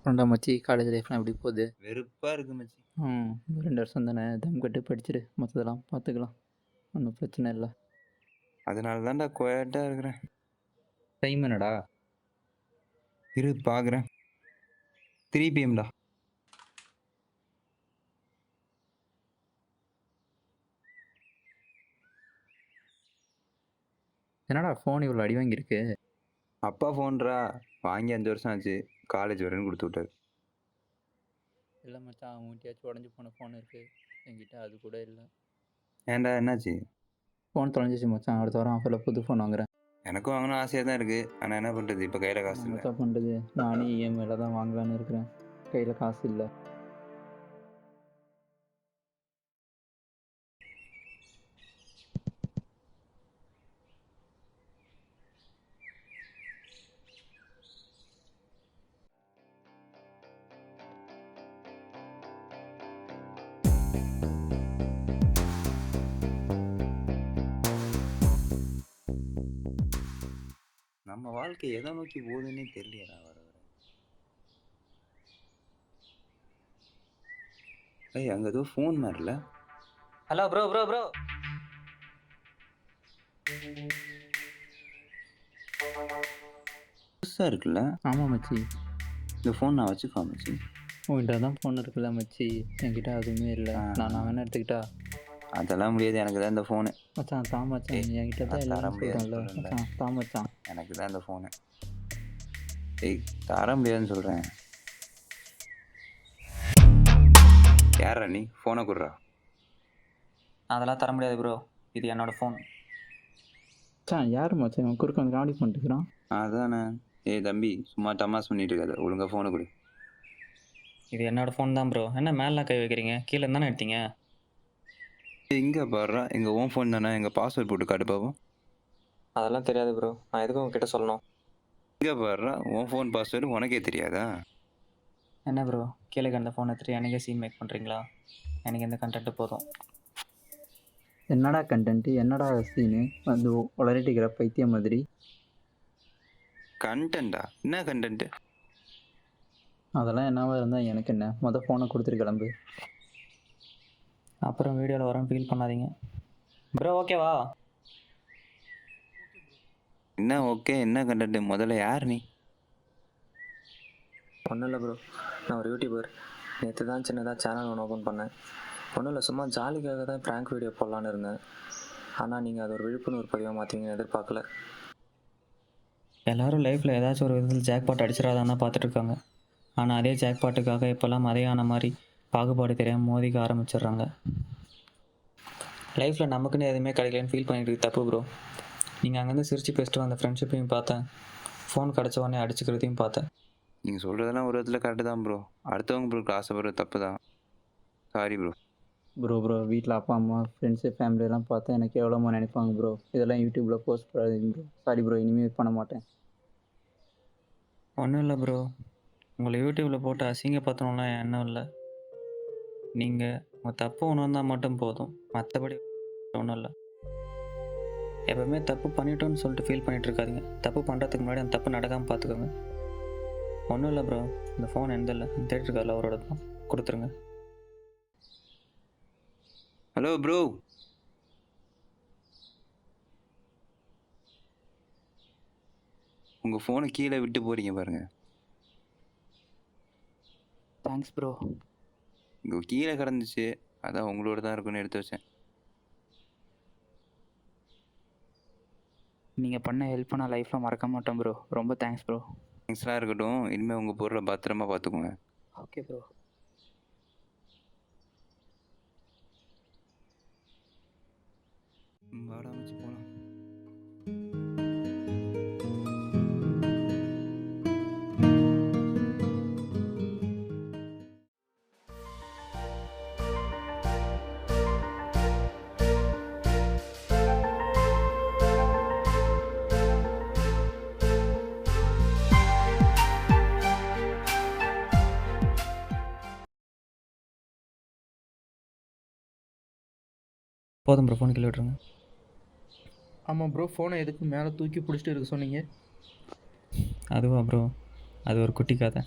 அப்புறம்டா மச்சி காலேஜ் லைஃப்லாம் எப்படி போகுது? வெறுப்பா இருக்கு மச்சி. ம். 2 வருஷம் தானே தம் கட்டு படிச்சுடு. மற்றதெல்லாம் பார்த்துக்கலாம். ஒன்றும் பிரச்சனை இல்லை. அதனால தான்டா குவைட்டா இருக்கிறேன். டைம் என்னடா? இரு பார்க்குறேன். 3 PM டா. என்னடா ஃபோன் இவ்வளோ அடி வாங்கியிருக்கு? அப்பா ஃபோன்ரா. வாங்கி 5 வருஷம் ஆச்சு. காலேஜ் வரேன்னு கொடுத்து விட்டாரு. இல்லை மச்சான், அவங்ககிட்டயாச்சும் உடஞ்சி போன ஃபோன் இருக்குது. என்கிட்ட அது கூட இல்லை. ஏன்டா என்னாச்சு? ஃபோன் தொலைஞ்சிச்சு மச்சான். அடுத்த வாரம் ஆஃபரில் புது ஃபோன் வாங்குறேன். எனக்கும் வாங்கணும் ஆசையாக தான் இருக்குது. ஆனால் என்ன பண்ணுறது, இப்போ கையில் காசு இல்லை. மச்சான் பண்ணுறது, நானே இஎம்ஐயில் தான் வாங்கலான்னு இருக்கிறேன். கையில் காசு இல்லை. நம்ம வாழ்க்கை எதை நோக்கி போகுதுன்னே தெரியலையா வர வர. ஏய், அங்கே ஏதோ ஃபோன் மாதிரில. ஹலோ ப்ரோ ப்ரோ ப்ரோ புதுசாக இருக்குல்ல. ஆமாம் மச்சி. இந்த ஃபோன் நான் வச்சுக்கா மச்சி. உங்கள்கிட்ட தான் ஃபோன் இருக்குல்ல மச்சி. என்கிட்ட அதுவுமே இல்லை. நான் வேணா எடுத்துக்கிட்டா? அதெல்லாம் முடியாது, எனக்கு தான் இந்த ஃபோனு. மச்சான் தா மச்சான், என்கிட்ட தான் தர எல்லாம் முடியாதுன்னு சொல்கிறேன்ல சொல்கிறேன்ல. மச்சான். தா மச்சான். எனக்கு தான் இந்த ஃபோனு. ஏய், தர முடியாதுன்னு சொல்கிறேன். யாரா நீ? ஃபோனை கொடுறா. அதெல்லாம் தர முடியாது ப்ரோ, இது என்னோட ஃபோன். மச்சான் யார் மச்சான் இவன் குறுக்க வந்து காமெடி பண்ணிட்டுக்கிறான்? அதானே. ஏய் தம்பி, சும்மா தமாஸ் பண்ணிட்டு இருக்காது. ஒழுங்கா ஃபோனை கொடு. இது என்னோட ஃபோன் தான் ப்ரோ. என்ன மேலாம் கை வைக்கிறீங்க? கீழே தானே எடுத்தீங்க. இங்கே பாடுறா, எங்கள் ஓன் ஃபோன் தானே. எங்கள் பாஸ்வேர்ட் போட்டு காட்டு பாப்போம். அதெல்லாம் தெரியாது ப்ரோ, நான் எதுக்கும் உங்ககிட்ட சொல்லணும். இங்கே பாடுறா, உன் ஃபோன் பாஸ்வேர்டு உனக்கே தெரியாதா? என்ன ப்ரோ, கீழே கண்ட ஃபோன் எடுத்துட்டு எனக்கே சீன் மேக் பண்ணுறீங்களா? எனக்கு இந்த கண்டென்ட்டு போதும். என்னடா கண்டென்ட்டு, என்னடா சீனு வந்து உளறிட்டுக்கிற பைத்தியம் மாதிரி? கண்டென்ட்டா? என்ன கண்டென்ட்டு? அதெல்லாம் என்னவா இருந்தால் எனக்கு என்ன? மொதல் ஃபோனை கொடுத்துட்டு கிளம்பு. அப்புறம் வீடியோவில் வரேன்னு ஃபீல் பண்ணாதீங்க ப்ரோ. ஓகேவா? என்ன ஓகே, என்ன கண்டென்ட்டு? முதல்ல யார் நீ? ஒன்றும் இல்லை ப்ரோ, நான் ஒரு யூடியூபர். நேற்று தான் சின்னதாக சேனல் ஒன்று ஓப்பன் பண்ணேன். ஒன்றும் இல்லை, சும்மா ஜாலிக்காக தான் ப்ராங்க் வீடியோ போடலான்னு இருந்தேன். ஆனால் நீங்கள் அது ஒரு விழிப்புணர்வு பதிவாக மாற்றிங்கன்னு எதிர்பார்க்கல. எல்லோரும் லைஃப்பில் ஏதாச்சும் ஒரு விதத்தில் ஜாக்பாட் அடிச்சிடாதான் தான் பார்த்துட்ருக்காங்க. ஆனால் அதே ஜாக்பாட்டுக்காக இப்போல்லாம் மதையான மாதிரி பாகுபாடு தெரியாமல் மோதிக்க ஆரம்பிச்சிடுறாங்க. லைஃப்பில் நமக்குன்னு எதுவுமே கிடைக்கலன்னு ஃபீல் பண்ணிட்டு தப்பு ப்ரோ. நீங்கள் அங்கேருந்து சிரித்து பேசிட்டு வந்த ஃப்ரெண்ட்ஷிப்பையும் பார்த்தேன், ஃபோன் கிடச்ச உடனே அடிச்சுக்கிறதையும் பார்த்தேன். நீங்கள் சொல்கிறதெல்லாம் ஒரு விதத்தில் கரெக்டு தான் ப்ரோ. அடுத்தவங்க ப்ரோக்கு ஆசைப்படுறது தப்பு தான். Sorry bro. ப்ரோ வீட்டில் அப்பா அம்மா ஃப்ரெண்ட்ஸு ஃபேமிலியெல்லாம் பார்த்தா எனக்கு எவ்வளோமா நினைப்பாங்க ப்ரோ. இதெல்லாம் யூடியூப்பில் போஸ்ட் பண்ணாதீங்க ப்ரோ. சாரி ப்ரோ, இனிமேல் பண்ண மாட்டேன். ஒன்றும் இல்லை ப்ரோ, உங்களை யூடியூப்பில் போட்டு அசிங்கப்படுத்தணும்லாம் எண்ணம் இல்லை. நீங்கள் உங்கள் தப்பு ஒன்று வந்தால் மட்டும் போதும், மற்றபடி ஒன்றும் இல்லை. எப்போவுமே தப்பு பண்ணிட்டோன்னு சொல்லிட்டு ஃபீல் பண்ணிகிட்டு இருக்காதிங்க. தப்பு பண்ணுறதுக்கு முன்னாடி அந்த தப்பு நடக்காமல் பார்த்துக்கோங்க. ஒன்றும் இல்லை ப்ரோ, இந்த ஃபோன் எந்த இல்லை தேடிருக்காரில் அவரோட தான், கொடுத்துருங்க. Hello bro. உங்கள் ஃபோனை கீழே விட்டு போகிறீங்க பாருங்கள். Thanks bro. இங்கே கீழே கிடந்துச்சு, அதான் உங்களோட தான் இருக்குன்னு எடுத்து வச்சேன். நீங்கள் பண்ண ஹெல்ப் நான் லைஃப்பில் மறக்க மாட்டேன் ப்ரோ. ரொம்ப தேங்க்ஸ் ப்ரோ. தேங்க்ஸ்லாம் இருக்கட்டும். இனிமேல் உங்கள் பொருளை பத்திரமா பார்த்துக்கோங்க. Okay bro. வாடா வச்சு போகலாம். போதும் ப்ரோ, ஃபோன் கீழே விட்டுருங்க. ஆமாம் ப்ரோ, ஃபோனை எதுக்கு மேலே தூக்கி பிடிச்சிட்டு இருக்க சொன்னீங்க? அதுவா ப்ரோ, அது ஒரு குட்டி கதை.